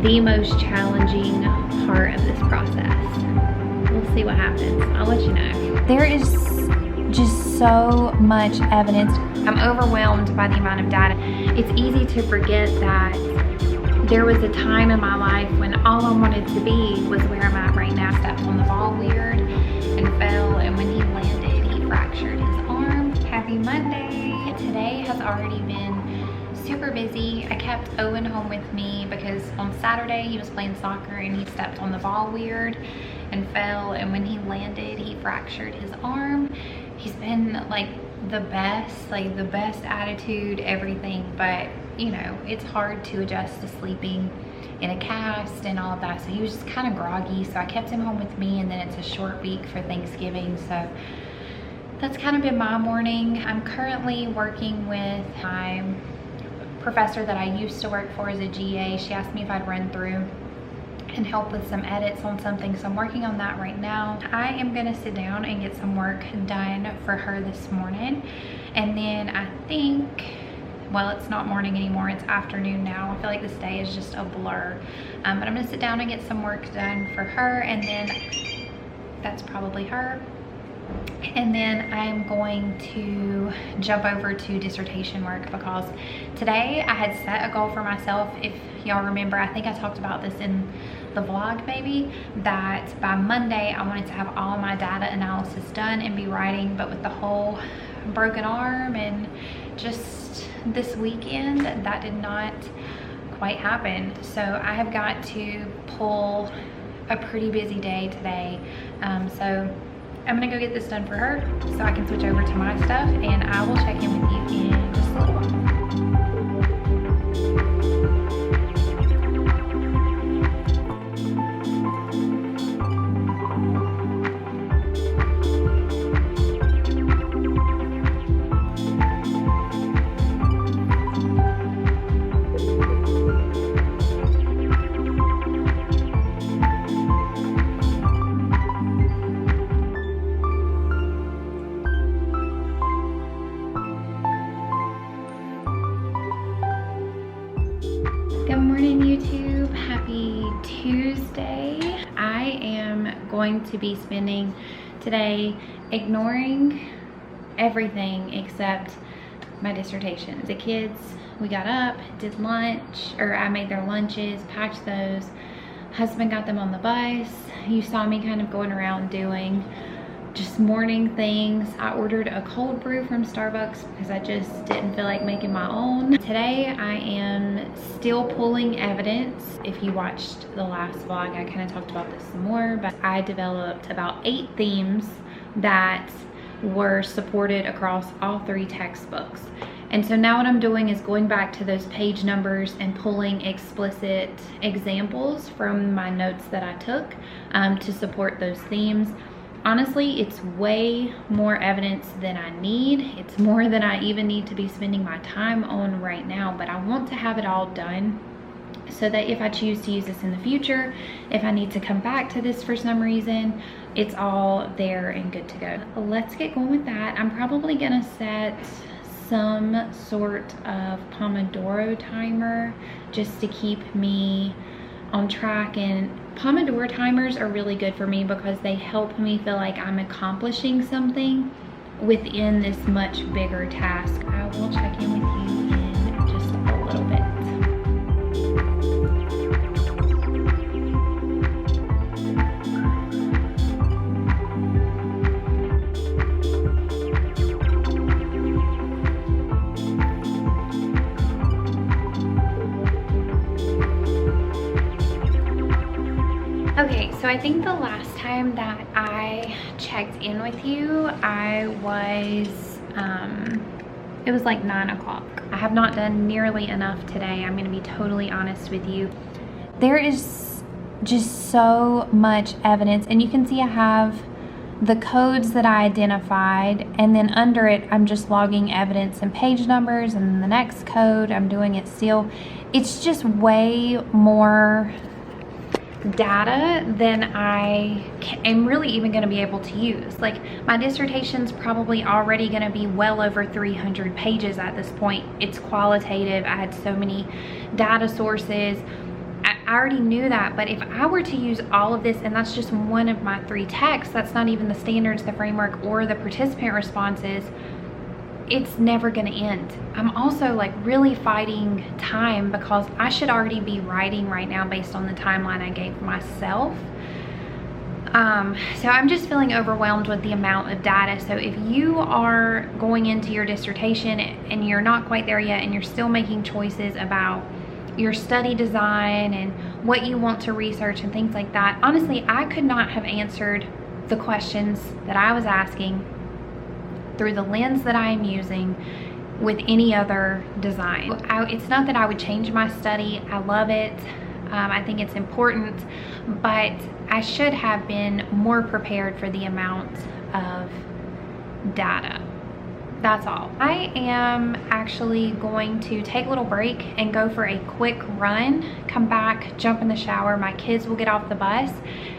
the most challenging part of this process. We'll see what happens. I'll let you know. There is just so much evidence. I'm overwhelmed by the amount of data. It's easy to forget that there was a time in my life when all I wanted to be was where I'm at right now. Stepped on the ball weird and fell, and when he landed, he fractured his arm. Happy Monday. Today has already been super busy. I kept Owen home with me because on Saturday he was playing soccer and he stepped on the ball weird and fell, and when he landed, he fractured his arm. He's been like the best attitude, everything, but you know, it's hard to adjust to sleeping in a cast and all of that. So he was just kind of groggy, so I kept him home with me, and then it's a short week for Thanksgiving, so that's kind of been my morning. I'm currently working with my professor that I used to work for as a GA. She asked me if I'd run through and help with some edits on something, so I'm working on that right now. I am gonna sit down and get some work done for her this morning, and then I think, well, it's not morning anymore, it's afternoon now. I feel like this day is just a blur, but I'm gonna sit down and get some work done for her, and then that's probably her. And then I'm going to jump over to dissertation work because today I had set a goal for myself. If y'all remember, I think I talked about this in the vlog maybe, that by Monday I wanted to have all my data analysis done and be writing, but with the whole broken arm and just this weekend, that did not quite happen. So I have got to pull a pretty busy day today. So I'm gonna go get this done for her so I can switch over to my stuff, and I will check in with you in just a little while. Good morning, YouTube. Happy Tuesday. I am going to be spending today ignoring everything except my dissertation. The kids, we got up, did lunch, or I made their lunches, packed those. Husband got them on the bus. You saw me kind of going around doing just morning things. I ordered a cold brew from Starbucks because I just didn't feel like making my own. Today I am still pulling evidence. If you watched the last vlog, I kind of talked about this some more, but I developed about 8 themes that were supported across all 3 textbooks. And so now what I'm doing is going back to those page numbers and pulling explicit examples from my notes that I took to support those themes. Honestly, it's way more evidence than I need. It's more than I even need to be spending my time on right now, but I want to have it all done so that if I choose to use this in the future, if I need to come back to this for some reason, it's all there and good to go. Let's get going with that. I'm probably gonna set some sort of Pomodoro timer just to keep me on track, and Pomodoro timers are really good for me because they help me feel like I'm accomplishing something within this much bigger task. I will check in with you in just a little bit. Okay, so I think the last time that I checked in with you, it was like 9 o'clock. I have not done nearly enough today. I'm gonna be totally honest with you. There is just so much evidence, and you can see I have the codes that I identified, and then under it, I'm just logging evidence and page numbers, and then the next code, I'm doing it still. It's just way more data than I am really even going to be able to use. Like, my dissertation's probably already going to be well over 300 pages at this point. It's qualitative. I had so many data sources. I already knew that, but if I were to use all of this, and that's just one of my 3 texts, that's not even the standards, the framework, or the participant responses, it's never gonna end. I'm also like really fighting time because I should already be writing right now based on the timeline I gave myself. So I'm just feeling overwhelmed with the amount of data. So if you are going into your dissertation and you're not quite there yet and you're still making choices about your study design and what you want to research and things like that, honestly, I could not have answered the questions that I was asking through the lens that I am using with any other design. It's not that I would change my study. I love it. I think it's important, but I should have been more prepared for the amount of data. That's all. I am actually going to take a little break and go for a quick run, come back, jump in the shower. My kids will get off the bus,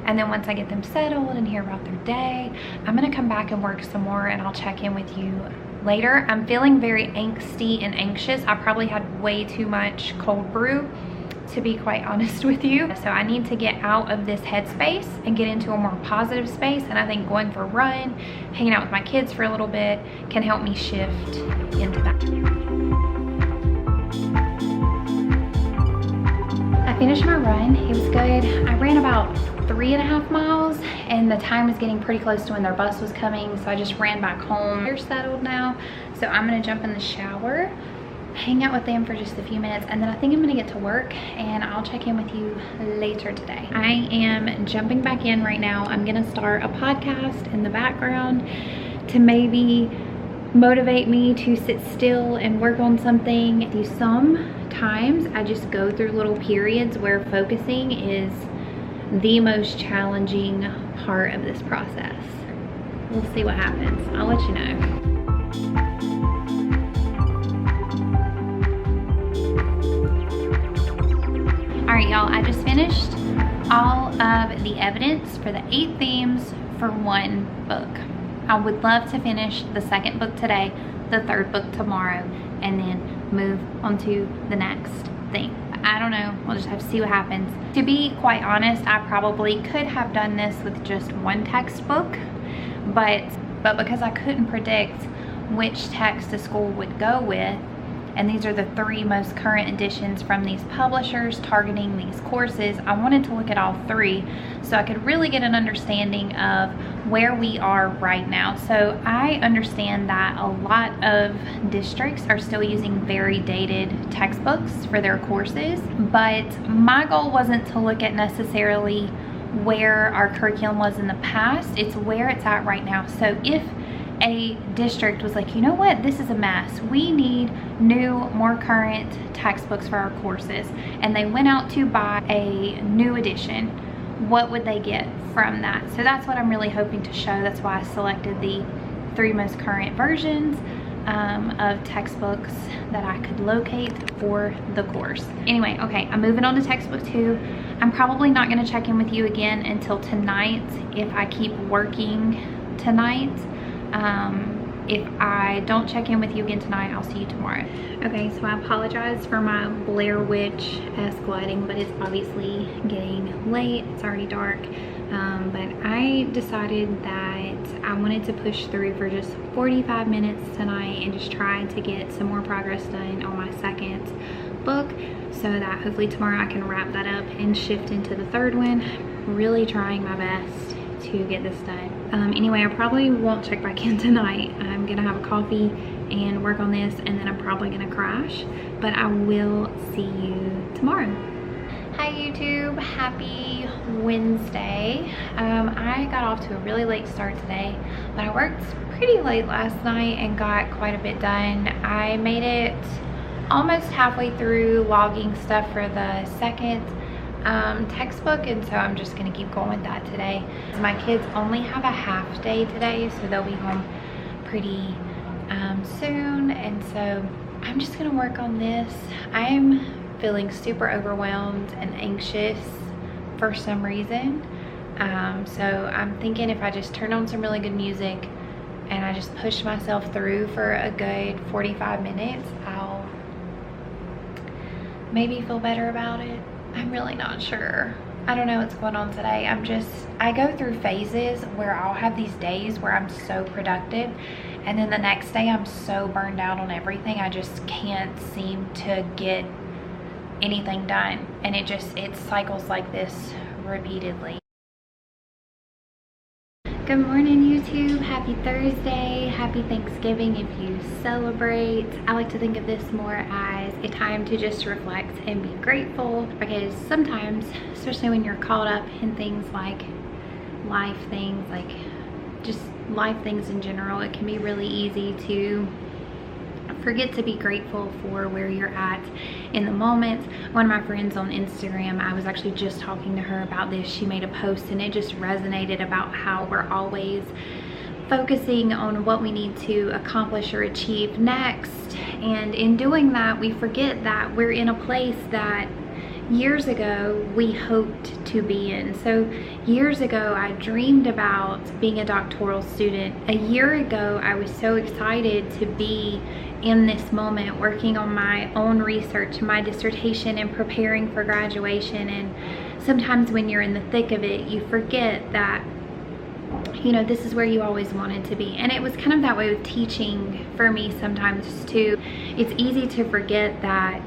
and then once I get them settled and hear about their day, I'm gonna come back and work some more, and I'll check in with you later. I'm feeling very angsty and anxious. I probably had way too much cold brew, to be quite honest with you. So I need to get out of this headspace and get into a more positive space, and I think going for a run, hanging out with my kids for a little bit can help me shift into that. I finished my run. It was good. I ran about 3.5 miles, and the time was getting pretty close to when their bus was coming, so I just ran back home. They're settled now, so I'm gonna jump in the shower, hang out with them for just a few minutes, and then I think I'm gonna get to work, and I'll check in with you later today. I am jumping back in right now. I'm gonna start a podcast in the background to maybe motivate me to sit still and work on something. Sometimes I just go through little periods where focusing is the most challenging part of this process. We'll see what happens. I'll let you know. All right, y'all, I just finished all of the evidence for the 8 themes for 1 book. I would love to finish the 2nd book today, the 3rd book tomorrow, and then move on to the next thing. I don't know, we'll just have to see what happens. To be quite honest, I probably could have done this with just 1 textbook, but because I couldn't predict which text the school would go with, and these are the 3 most current editions from these publishers targeting these courses, I wanted to look at all 3 so I could really get an understanding of where we are right now. So I understand that a lot of districts are still using very dated textbooks for their courses, but my goal wasn't to look at necessarily where our curriculum was in the past, it's where it's at right now. So if a district was like, you know what, this is a mess, we need new, more current textbooks for our courses, and they went out to buy a new edition, what would they get from that? So that's what I'm really hoping to show. That's why I selected the 3 most current versions of textbooks that I could locate for the course. Anyway, okay, I'm moving on to textbook 2. I'm probably not going to check in with you again until tonight if I keep working tonight. If I don't check in with you again tonight, I'll see you tomorrow. Okay, so I apologize for my Blair Witch-esque lighting, but it's obviously getting late. It's already dark. But I decided that I wanted to push through for just 45 minutes tonight and just try to get some more progress done on my 2nd book so that hopefully tomorrow I can wrap that up and shift into the 3rd one. Really trying my best to get this done. Anyway, I probably won't check back in tonight. I'm gonna have a coffee and work on this, and then I'm probably gonna crash, but I will see you tomorrow. Hi YouTube, happy Wednesday. I got off to a really late start today, but I worked pretty late last night and got quite a bit done. I made it almost halfway through logging stuff for the 2nd textbook, and so I'm just gonna keep going with that today. My kids only have a half day today, so they'll be home pretty soon, and so I'm just gonna work on this. I'm feeling super overwhelmed and anxious for some reason, so I'm thinking if I just turn on some really good music and I just push myself through for a good 45 minutes, I'll maybe feel better about it. I'm really not sure. I don't know what's going on today. I go through phases where I'll have these days where I'm so productive, and then the next day I'm so burned out on everything. I just can't seem to get anything done, and it cycles like this repeatedly. Good morning, YouTube. Happy Thursday. Happy Thanksgiving if you celebrate. I like to think of this more as a time to just reflect and be grateful, because sometimes, especially when you're caught up in things like life things, like just life things in general, it can be really easy to forget to be grateful for where you're at in the moment. One of my friends on Instagram, I was actually just talking to her about this. She made a post and it just resonated about how we're always focusing on what we need to accomplish or achieve next, and in doing that we forget that we're in a place that years ago we hoped to be in. So years ago I dreamed about being a doctoral student. A year ago I was so excited to be in this moment working on my own research, my dissertation, and preparing for graduation. And sometimes when you're in the thick of it, you forget that, you know, this is where you always wanted to be. And it was kind of that way with teaching for me sometimes too. It's easy to forget that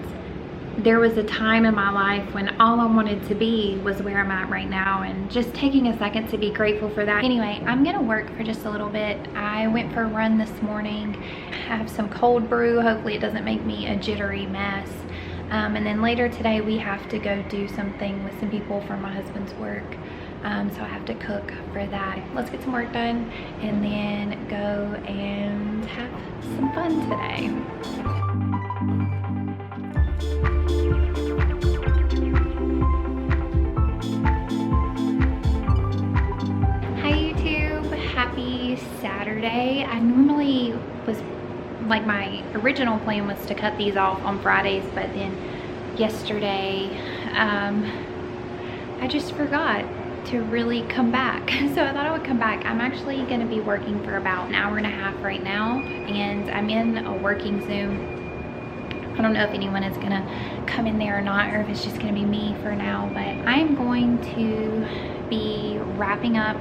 there was a time in my life when all I wanted to be was where I'm at right now, and just taking a second to be grateful for that. Anyway, I'm gonna work for just a little bit. I went for a run this morning. I have some cold brew. Hopefully it doesn't make me a jittery mess. And then later today we have to go do something with some people for my husband's work. So I have to cook for that. Let's get some work done and then go and have some fun today. Happy Saturday. I normally was, like, my original plan was to cut these off on Fridays, but then yesterday I just forgot to really come back. So I thought I would come back. I'm actually going to be working for about an hour and a half right now, and I'm in a working Zoom. I don't know if anyone is going to come in there or not, or if it's just going to be me for now, but I'm going to be wrapping up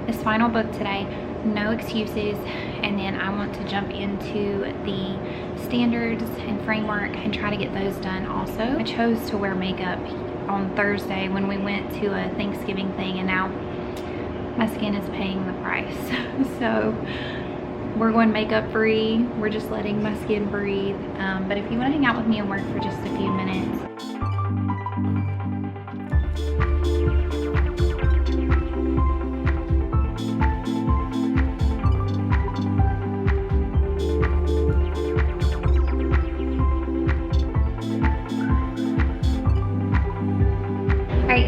this final book today, No Excuses, and then I want to jump into the standards and framework and try to get those done also. I chose to wear makeup on Thursday when we went to a Thanksgiving thing, and now my skin is paying the price. So we're going makeup free. We're just letting my skin breathe. But if you want to hang out with me and work for just a few minutes,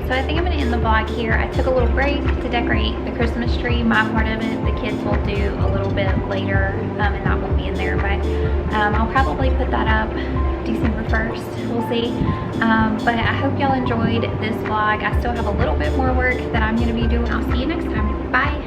so I think I'm going to end the vlog here. I took a little break to decorate the Christmas tree, my part of it. The kids will do a little bit later, and that won't be in there, but I'll probably put that up December 1st. We'll see. But I hope y'all enjoyed this vlog. I still have a little bit more work that I'm going to be doing. I'll see you next time. Bye.